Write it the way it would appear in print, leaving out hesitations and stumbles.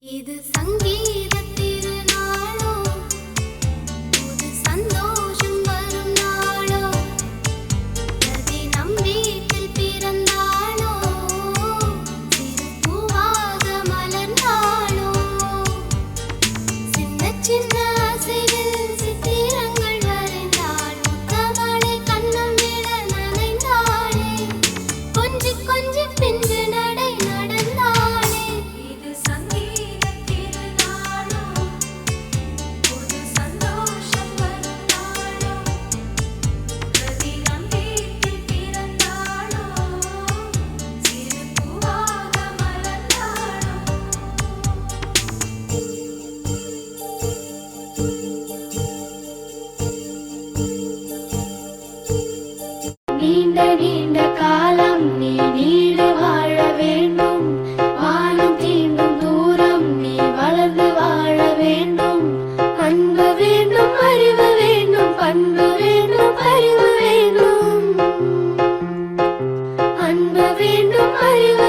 இது சங்கீத திருநாளோ, புது சந்தோஷம் வரும் நாளோ, பிரதி நம் வீட்டில் பிறந்தாளோ, சிறு பூவாக மலர்ந்தாளோ, சின்ன சின்ன அசைவில் சித்திரங்கள் வரைந்தாள், முத்தமழை கண்ணம் விட நனைந்தாளே, கொஞ்சி கொஞ்சி பிஞ்சு நடை நடந்தாளே. இது சங்கீத திருநாளோ, புது சந்தோஷம் வரும் நாளோ, பிரதி நம் வீட்டில் பிறந்தாளோ, சிறு பூவாக மலர்ந்தாளோ. நீண்ட நீண்ட காலம் நீ நீடு வாழ வேண்டும், வானம் தீண்டும் தூரம் நீ வளர்ந்து வாழ வேண்டும், அன்பு வேண்டும் அறிவு வேண்டும் பண்பு வேண்டும் அறிவு வேண்டும், அன்பு வேண்டும் அறிவு